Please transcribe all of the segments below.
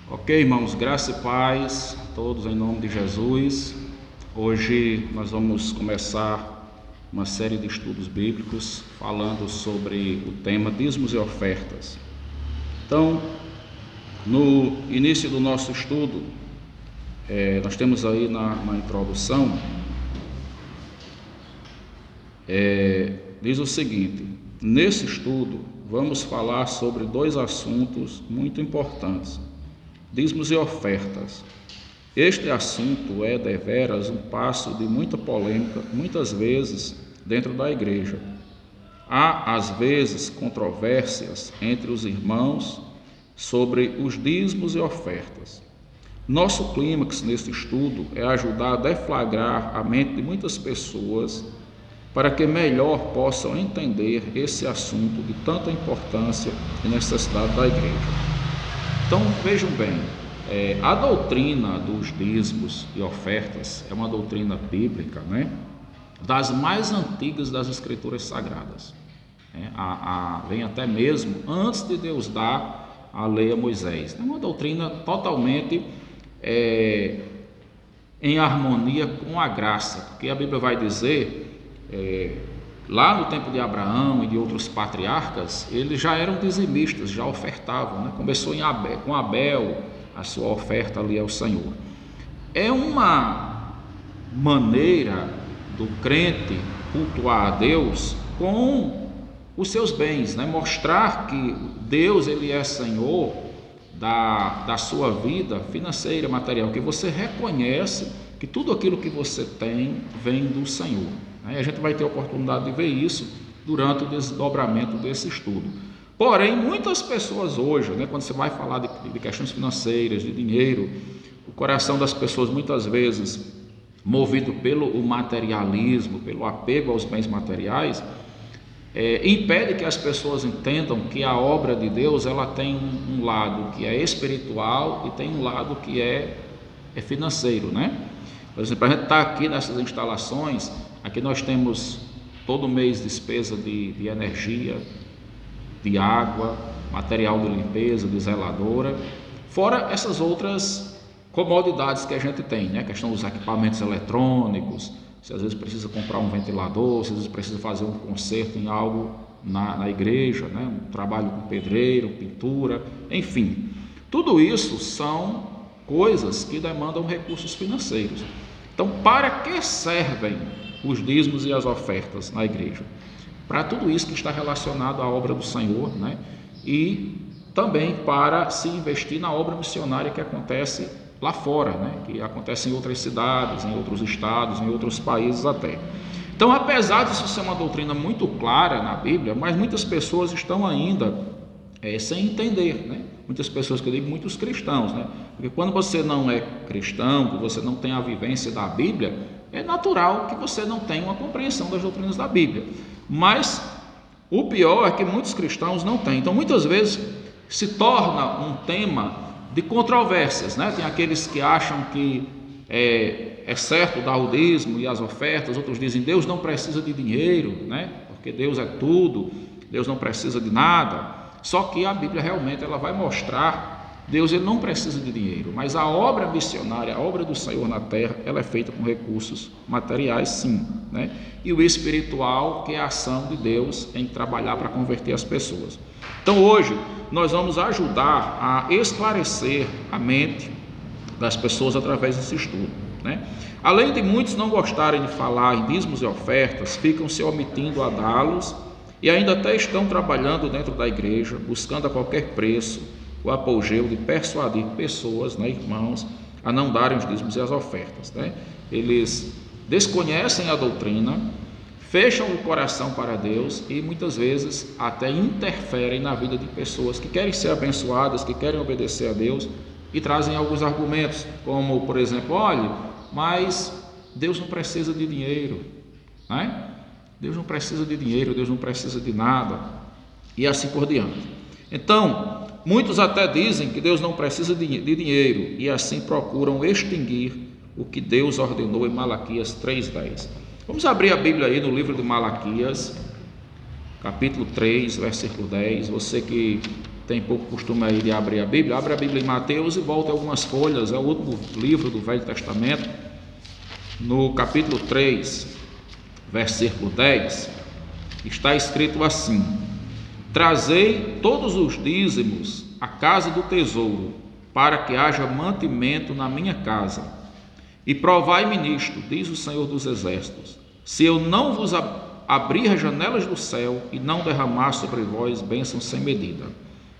Ok, irmãos, graça e paz, todos em nome de Jesus. Hoje nós vamos começar uma série de estudos bíblicos falando sobre o tema dízimos e ofertas. Então, no início do nosso estudo, nós temos aí na introdução, diz o seguinte: nesse estudo vamos falar sobre dois assuntos muito importantes: dízimos e ofertas. Este assunto é deveras um passo de muita polêmica, muitas vezes dentro da igreja. Há às vezes controvérsias entre os irmãos sobre os dízimos e ofertas. Nosso clímax neste estudo é ajudar a deflagrar a mente de muitas pessoas para que melhor possam entender esse assunto de tanta importância e necessidade da igreja. Então vejam bem, a doutrina dos dízimos e ofertas é uma doutrina bíblica, das mais antigas das escrituras sagradas. Vem até mesmo antes de Deus dar a lei a Moisés. É uma doutrina totalmente em harmonia com a graça, porque a Bíblia vai dizer, lá no tempo de Abraão e de outros patriarcas, eles já eram dizimistas, já ofertavam, Começou com Abel, a sua oferta ali ao Senhor. É uma maneira do crente cultuar a Deus com os seus bens, mostrar que Deus ele é Senhor da sua vida financeira, material, que você reconhece que tudo aquilo que você tem vem do Senhor. A gente vai ter a oportunidade de ver isso durante o desdobramento desse estudo. Porém, muitas pessoas hoje, quando você vai falar de questões financeiras, de dinheiro, o coração das pessoas muitas vezes movido pelo materialismo, pelo apego aos bens materiais, impede que as pessoas entendam que a obra de Deus ela tem um lado que é espiritual e tem um lado que é financeiro, Por exemplo, a gente está aqui nessas instalações, aqui nós temos todo mês despesa de energia, de água, material de limpeza, de zeladora, fora essas outras comodidades que a gente tem, A questão dos equipamentos eletrônicos, se às vezes precisa comprar um ventilador, se às vezes precisa fazer um conserto em algo na igreja, Um trabalho com pedreiro, pintura, enfim. Tudo isso são coisas que demandam recursos financeiros. Então, para que servem os dízimos e as ofertas na igreja? Para tudo isso que está relacionado à obra do Senhor, E também para se investir na obra missionária que acontece lá fora, Que acontece em outras cidades, em outros estados, em outros países até. Então, apesar disso ser uma doutrina muito clara na Bíblia, mas muitas pessoas estão ainda sem entender, Muitas pessoas, que eu digo, muitos cristãos, Porque quando você não é cristão, que você não tem a vivência da Bíblia, é natural que você não tenha uma compreensão das doutrinas da Bíblia. Mas o pior é que muitos cristãos não têm. Então, muitas vezes se torna um tema de controvérsias, Tem aqueles que acham que é certo dar o dízimo e as ofertas, outros dizem Deus não precisa de dinheiro, Porque Deus é tudo, Deus não precisa de nada. Só que a Bíblia realmente ela vai mostrar Deus ele não precisa de dinheiro, mas a obra missionária, a obra do Senhor na terra, ela é feita com recursos materiais, sim, E o espiritual, que é a ação de Deus em trabalhar para converter as pessoas. Então hoje nós vamos ajudar a esclarecer a mente das pessoas através desse estudo, Além de muitos não gostarem de falar em dízimos e ofertas, ficam se omitindo a dá-los e ainda até estão trabalhando dentro da igreja, buscando a qualquer preço o apogeu de persuadir pessoas, irmãos, a não darem os dízimos e as ofertas, Eles desconhecem a doutrina, fecham o coração para Deus e muitas vezes até interferem na vida de pessoas que querem ser abençoadas, que querem obedecer a Deus e trazem alguns argumentos, como por exemplo, olha, mas Deus não precisa de dinheiro, Deus não precisa de dinheiro, Deus não precisa de nada, e assim por diante. Então, muitos até dizem que Deus não precisa de dinheiro e assim procuram extinguir o que Deus ordenou em Malaquias 3:10. Vamos abrir a Bíblia aí no livro de Malaquias, capítulo 3, versículo 10. Você que tem pouco costume aí de abrir a Bíblia, abre a Bíblia em Mateus e volta algumas folhas, é o último livro do Velho Testamento, no capítulo 3, versículo 10, está escrito assim: trazei todos os dízimos à casa do tesouro, para que haja mantimento na minha casa. E provai-me nisto, diz o Senhor dos Exércitos, se eu não vos abrir as janelas do céu e não derramar sobre vós bênçãos sem medida.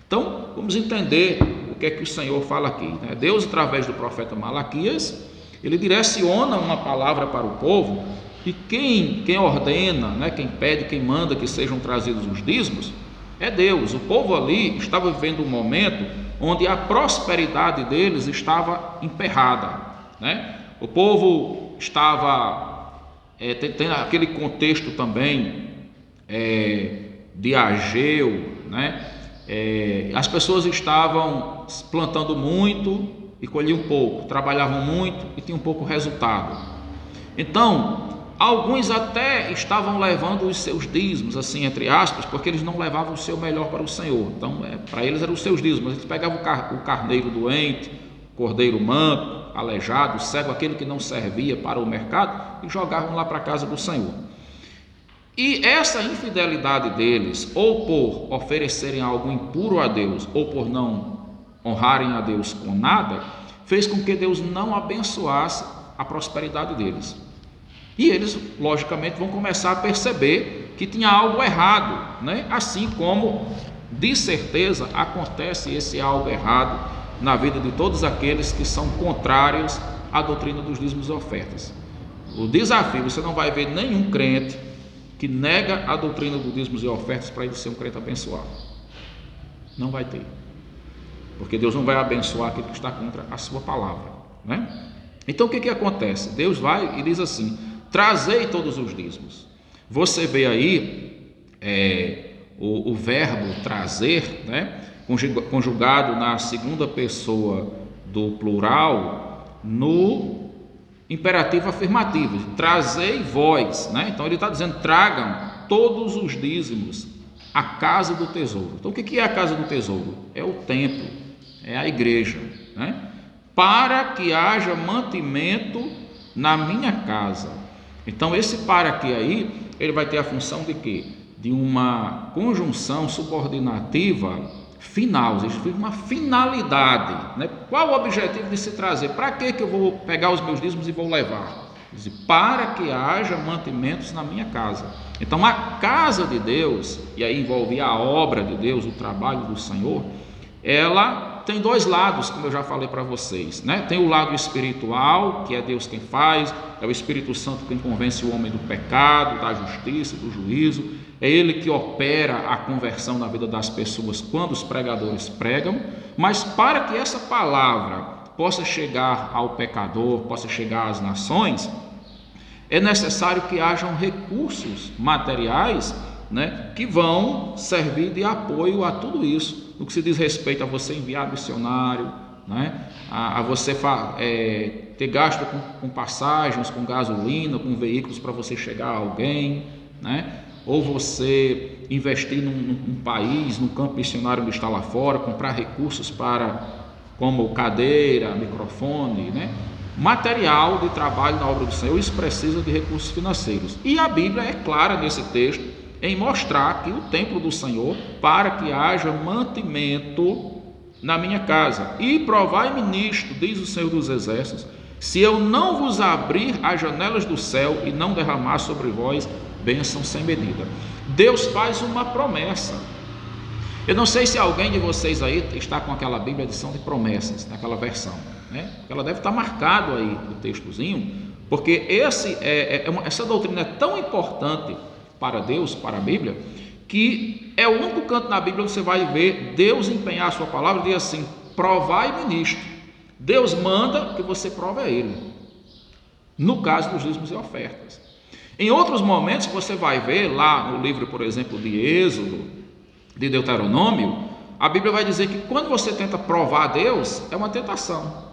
Então, vamos entender o que é que o Senhor fala aqui, né? Deus, através do profeta Malaquias, ele direciona uma palavra para o povo, e quem ordena, né, quem pede, quem manda que sejam trazidos os dízimos, é Deus. O povo ali estava vivendo um momento onde a prosperidade deles estava emperrada, né? O povo estava, tem aquele contexto também de Ageu, né? As pessoas estavam plantando muito e colhiam pouco, trabalhavam muito e tinham pouco resultado. Então, alguns até estavam levando os seus dízimos, assim, entre aspas, porque eles não levavam o seu melhor para o Senhor. Então, para eles eram os seus dízimos. Eles pegavam o carneiro doente, o cordeiro manco, aleijado, o cego, aquele que não servia para o mercado, e jogavam lá para a casa do Senhor. E essa infidelidade deles, ou por oferecerem algo impuro a Deus, ou por não honrarem a Deus com nada, fez com que Deus não abençoasse a prosperidade deles. E eles, logicamente, vão começar a perceber que tinha algo errado, né? Assim como, de certeza, acontece esse algo errado na vida de todos aqueles que são contrários à doutrina dos dízimos e ofertas. O desafio, você não vai ver nenhum crente que nega a doutrina dos dízimos e ofertas para ele ser um crente abençoado. Não vai ter. Porque Deus não vai abençoar aquele que está contra a sua palavra, né? Então, o que acontece? Deus vai e diz assim: trazei todos os dízimos. Você vê aí o verbo trazer, né, conjugado na segunda pessoa do plural, no imperativo afirmativo: trazei vós, né? Então ele está dizendo: tragam todos os dízimos à casa do tesouro. Então, o que é a casa do tesouro? É o templo, é a igreja, né? Para que haja mantimento na minha casa. Então, esse para que aí, ele vai ter a função de quê? De uma conjunção subordinativa final, existe uma finalidade, né? Qual o objetivo de se trazer? Para que eu vou pegar os meus dízimos e vou levar? Para que haja mantimentos na minha casa. Então, a casa de Deus, e aí envolve a obra de Deus, o trabalho do Senhor, ela tem dois lados, como eu já falei para vocês, né? Tem o lado espiritual, que é Deus quem faz, é o Espírito Santo quem convence o homem do pecado, da justiça, do juízo, é Ele que opera a conversão na vida das pessoas quando os pregadores pregam. Mas para que essa palavra possa chegar ao pecador, possa chegar às nações, é necessário que hajam recursos materiais, né, que vão servir de apoio a tudo isso, no que se diz respeito a você enviar missionário, né, a você ter gasto com passagens, com gasolina, com veículos para você chegar a alguém, né, ou você investir num país, num campo missionário onde está lá fora, comprar recursos como cadeira, microfone, né, material de trabalho na obra do Senhor. Isso precisa de recursos financeiros. E a Bíblia é clara nesse texto em mostrar que o templo do Senhor, para que haja mantimento na minha casa. E provai-me nisto, diz o Senhor dos Exércitos, se eu não vos abrir as janelas do céu e não derramar sobre vós bênção sem medida. Deus faz uma promessa. Eu não sei se alguém de vocês aí está com aquela Bíblia edição de promessas, naquela versão, né? Ela deve estar marcado aí no textozinho, porque essa doutrina é tão importante para Deus, para a Bíblia, que é o único canto na Bíblia onde você vai ver Deus empenhar a sua palavra e dizer assim: provai-me nisto. Deus manda que você prove a Ele, no caso dos dízimos e ofertas. Em outros momentos você vai ver lá no livro, por exemplo, de Êxodo, de Deuteronômio, a Bíblia vai dizer que quando você tenta provar a Deus, é uma tentação.